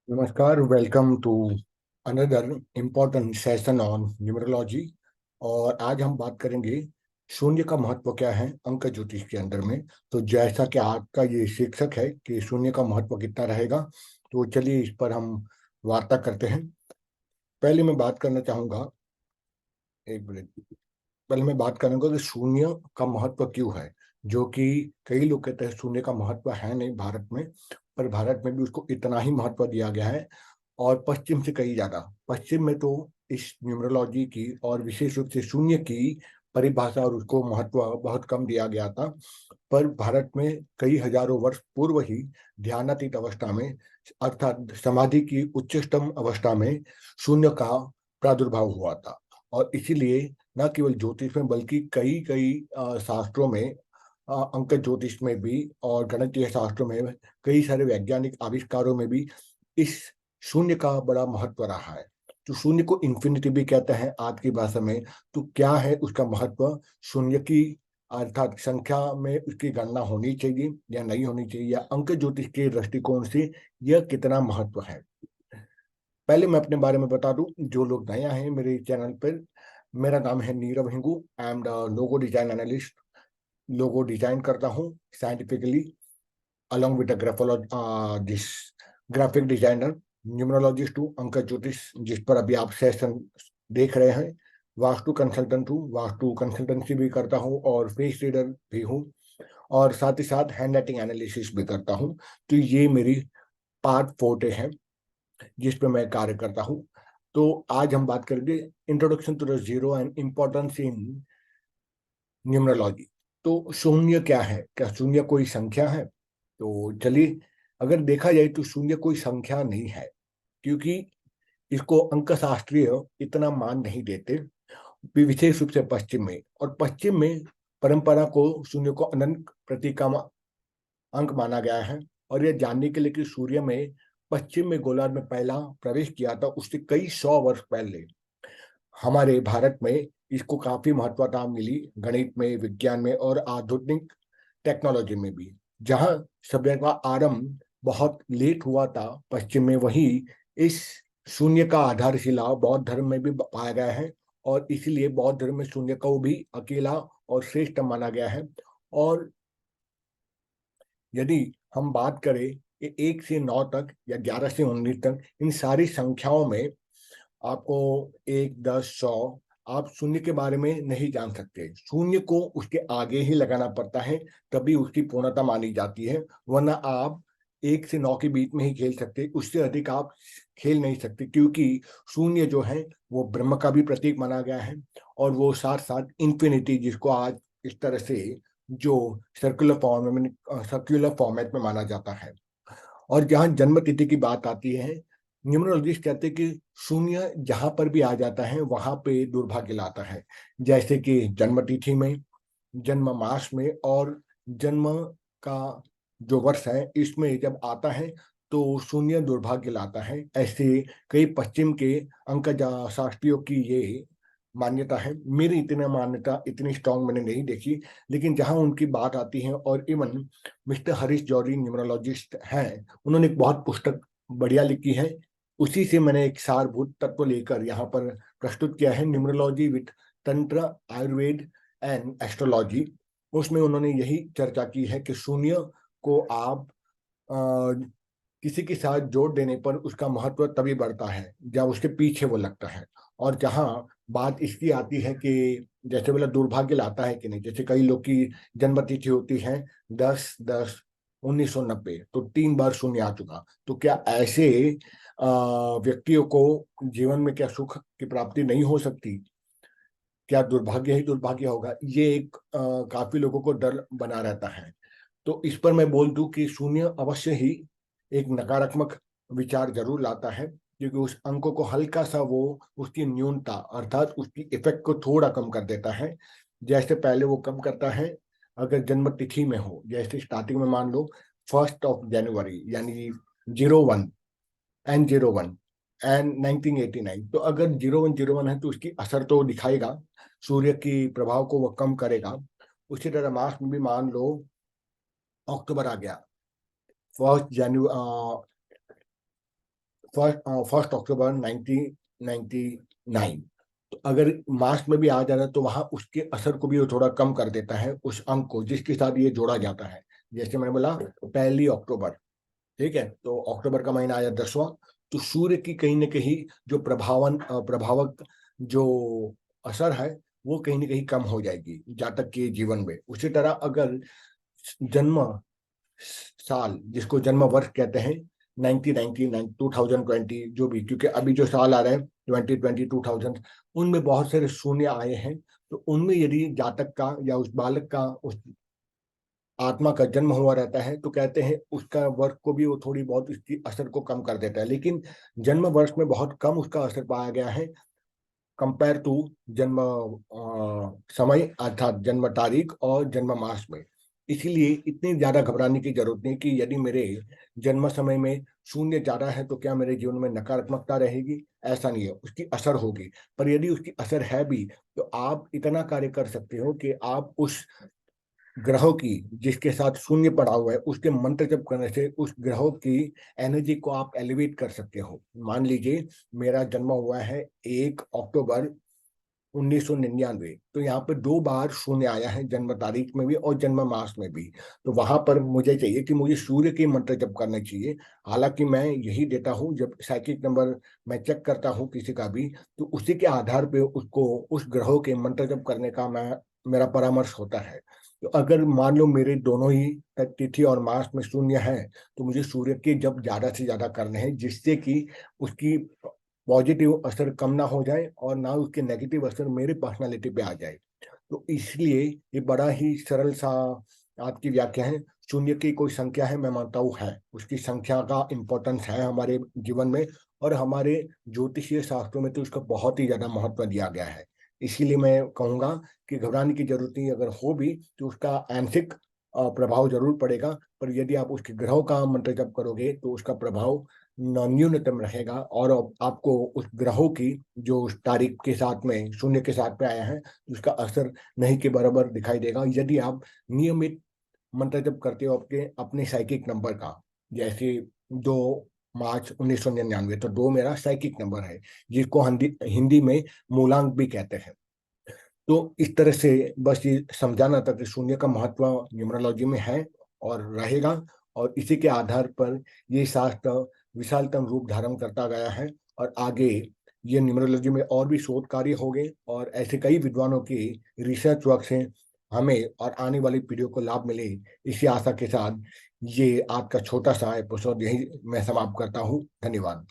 नमस्कार, welcome to another important session on numerology. और आज हम बात करेंगे शून्य का महत्व क्या है अंक ज्योतिष के अंदर में। तो जैसा कि आपका ये शीर्षक है कि शून्य का महत्व कितना रहेगा, तो चलिए इस पर हम वार्ता करते हैं। पहले मैं बात करना चाहूँगा, एक मिनट। पहले मैं बात करूंगा कि शून्य का महत्व क्यों है। जो कि कई लोग कहते हैं शून्य का महत्व है नहीं भारत में, पर भारत में भी उसको इतना ही महत्व दिया गया है। और पश्चिम से कहीं ज्यादा। पश्चिम में तो इस न्यूमरोलॉजी की और विशेष रूप से शून्य की परिभाषा और उसको महत्व बहुत कम दिया गया था। पर भारत में कई हजारों वर्ष पूर्व ही ध्यानातीत अवस्था में, अर्थात समाधि की उच्चतम अवस्था में शून्य का प्रादुर्भाव हुआ था। और इसीलिए न केवल ज्योतिष में बल्कि कई कई शास्त्रों में, अंक ज्योतिष में भी और गणितीय शास्त्रों में, कई सारे वैज्ञानिक आविष्कारों में भी इस शून्य का बड़ा महत्व रहा है। तो शून्य को इन्फिनिटी भी कहते हैं आज की भाषा में। तो क्या है उसका महत्व? शून्य की अर्थात संख्या में उसकी गणना होनी चाहिए या नहीं होनी चाहिए, या अंक ज्योतिष के दृष्टिकोण से यह कितना महत्व है। पहले मैं अपने बारे में बता दूं, जो लोग नया हैं मेरे चैनल पर। मेरा नाम है Nirav Hingoo. I am the logo design analyst. Logo design करता हूँ scientifically, along with a this graphic designer, numerologist हूँ, अंक ज्योतिष जिस पर अभी आप सेशन देख रहे हैं। वास्तु कंसल्टेंट हूँ, वास्तु कंसल्टेंसी भी करता हूँ और फेस रीडर भी हूँ। और साथ ही साथ हैंड राइटिंग एनालिसिस भी करता हूँ। तो ये मेरी पार्ट फोर्टे है जिस पे मैं कार्य करता हूँ। तो आज हम बात करेंगे introduction to the zero and importance in numerology. तो शून्य क्या है? क्या शून्य कोई संख्या है? तो चलिए, अगर देखा जाए तो शून्य कोई संख्या नहीं है, क्योंकि इसको अंक शास्त्रीय इतना मान नहीं देते, विशेष रूप से पश्चिम में। और पश्चिम में परंपरा को शून्य को अनंत प्रतीक का अंक माना गया है। और यह जानने के लिए कि सूर्य में पश्चिम में गोलार्ध में पहला प्रवेश किया था उससे कई सौ वर्ष पहले हमारे भारत में इसको काफी महत्वता मिली, गणित में, विज्ञान में और आधुनिक टेक्नोलॉजी में भी। जहाँ सभ्यता का आरंभ बहुत लेट हुआ था पश्चिम में, वही इस शून्य का आधारशिला बौद्ध धर्म में भी पाया गया है। और इसीलिए बौद्ध धर्म में शून्य को भी अकेला और श्रेष्ठ माना गया है। और यदि हम बात करें कि 1 से 9 तक या 11 से 19 तक, इन सारी संख्याओं में आपको 1, 10, 100, आप शून्य के बारे में नहीं जान सकते। शून्य को उसके आगे ही लगाना पड़ता है, तभी उसकी पूर्णता मानी जाती है। वरना आप 1 से 9 के बीच में ही खेल सकते, उससे अधिक आप खेल नहीं सकते, क्योंकि शून्य जो है वो ब्रह्म का भी प्रतीक माना गया है। और वो साथ साथ इंफिनिटी, जिसको आज इस तरह से जो सर्कुलर फॉर्मेट में माना जाता है। और जहाँ जन्म तिथि की बात आती है, न्यूमरोलॉजिस्ट कहते हैं कि शून्य जहां पर भी आ जाता है वहां पे दुर्भाग्य लाता है। जैसे कि जन्म तिथि में, जन्म मास में और जन्म का जो वर्ष है इसमें जब आता है तो शून्य दुर्भाग्य लाता है। ऐसे कई पश्चिम के अंक शास्त्रियों की ये मान्यता है। मेरी इतनी मान्यता इतनी स्ट्रांग मैंने नहीं देखी, लेकिन जहां उनकी बात आती है, और इवन मिस्टर हरीश जौहरी न्यूमरोलॉजिस्ट हैं, उन्होंने एक बहुत पुस्तक बढ़िया लिखी है। उसी से मैंने एक सारभूत तत्व लेकर यहाँ पर प्रस्तुत किया है, न्यूमरोलॉजी विथ तंत्र, आयुर्वेद एंड एस्ट्रोलॉजी। उसमें उन्होंने यही चर्चा की है कि शून्य को आप किसी के साथ जोड़ देने पर उसका महत्व तभी बढ़ता है जब उसके पीछे वो लगता है। और जहाँ बात इसकी आती है कि जैसे बोला दुर्भाग्य लाता है कि नहीं, जैसे कई लोग की जन्म तिथि होती है 10-10-1990, तो 3 बार शून्य आ चुका। तो क्या ऐसे व्यक्तियों को जीवन में क्या सुख की प्राप्ति नहीं हो सकती? क्या दुर्भाग्य ही दुर्भाग्य होगा? ये एक काफी लोगों को डर बना रहता है। तो इस पर मैं बोल दूं कि शून्य अवश्य ही एक नकारात्मक विचार जरूर लाता है, क्योंकि उस अंक को हल्का सा वो उसकी न्यूनता अर्थात उसकी इफेक्ट को थोड़ा कम कर देता है। जैसे पहले वो कम करता है अगर जन्म तिथि में हो, जैसे स्टार्टिंग में मान लो 1 जनवरी यानी 01 एंड 01 एंड 1989, तो अगर 0101 है तो उसकी असर तो दिखाएगा, सूर्य की प्रभाव को वह कम करेगा। उसी तरह मास में भी मान लो अक्टूबर आ गया, 1 जनवरी फर्स्ट अक्टूबर 1999। तो अगर मार्च में भी आ जा रहा है तो वहां उसके असर को भी वो थोड़ा कम कर देता है, उस अंक को जिसके साथ ये जोड़ा जाता है। जैसे मैंने बोला 1 अक्टूबर, ठीक है, तो अक्टूबर का महीना आया 10वां। तो सूर्य की कहीं ना कहीं जो प्रभावक जो असर है वो कहीं ना कहीं कम हो जाएगी जातक के जीवन में। उसी तरह अगर जन्म साल, जिसको जन्म वर्ष कहते हैं, 1999 2020 जो भी, क्योंकि अभी जो साल आ रहे हैं 2020 2000, उनमें बहुत सारे शून्य आए हैं। तो उनमें यदि जातक का या उस बालक का, उस आत्मा का जन्म हुआ रहता है, तो कहते हैं उसका वर्ष को भी वो थोड़ी बहुत उसकी असर को कम कर देता है। लेकिन जन्म वर्ष में बहुत कम उसका असर पाया गया है कंपेयर टू जन्म समय, अर्थात जन्म तारीख और जन्म मास में। इसीलिए इतनी ज्यादा घबराने की जरूरत नहीं कि यदि मेरे जन्म समय में शून्य ज्यादा है तो क्या मेरे जीवन में नकारात्मकता रहेगी। ऐसा नहीं है, उसकी असर होगी। पर यदि उसकी असर है भी तो आप इतना कार्य कर सकते हो कि आप उस ग्रहों की, जिसके साथ शून्य पड़ा हुआ है, उसके मंत्र जप करने से उस ग्रहों की एनर्जी को आप एलिवेट कर सकते हो। मान लीजिए मेरा जन्म हुआ है 1 अक्टूबर 1999, तो यहाँ पे 2 बार शून्य आया है, जन्म तारीख में भी और जन्म मास में भी। तो वहां पर मुझे चाहिए कि मुझे सूर्य के मंत्र जप करना चाहिए। हालांकि मैं यही देता हूँ, जब साइकिक नंबर मैं चेक करता हूँ किसी का भी, तो उसी के आधार पे उसको उस ग्रहों के मंत्र जप करने का मेरा परामर्श होता है। तो अगर मान लो मेरे दोनों ही तिथि और मास में शून्य है, तो मुझे सूर्य के जप ज्यादा से ज्यादा करने हैं, जिससे कि उसकी पॉजिटिव असर कम ना हो जाए और ना उसके नेगेटिव असर मेरी पर्सनालिटी पे आ जाए। तो इसलिए ये बड़ा ही सरल सा आपकी व्याख्या है। शून्य की कोई संख्या है, मैं मानता हूँ है, उसकी संख्या का इम्पोर्टेंस है हमारे जीवन में। और हमारे ज्योतिषीय शास्त्रों में तो उसका बहुत ही ज्यादा महत्व दिया गया है। इसीलिए मैं कहूंगा कि घबराने की जरूरत नहीं, अगर हो भी तो उसका आंशिक प्रभाव जरूर पड़ेगा। पर यदि आप उसके ग्रहों का मंत्र जप करोगे तो उसका प्रभाव न्यूनतम रहेगा, और आपको उस ग्रहों की जो उस तारीख के साथ में शून्य के साथ में आया है उसका असर नहीं के बराबर दिखाई देगा, यदि आप नियमित मंत्र जप करते हो आपके अपने साइकिक नंबर का। जैसे 2 मार्च 1999, तो 2 मेरा साइकिक नंबर है, जिसको हिंदी हिंदी में मूलांक भी कहते हैं। तो इस तरह से बस ये समझाना था कि शून्य का महत्व न्यूमरोलॉजी में है और रहेगा। और इसी के आधार पर ये शास्त्र विशालतम रूप धारण करता गया है। और आगे ये न्यूमरोलॉजी में और भी शोध कार्य होंगे, और ऐसे कई विद्वानों की रिसर्च वर्क से हमें और आने वाली पीढ़ियों को लाभ मिले, इसी आशा के साथ ये आपका छोटा सा एपिसोड यही मैं समाप्त करता हूँ। धन्यवाद।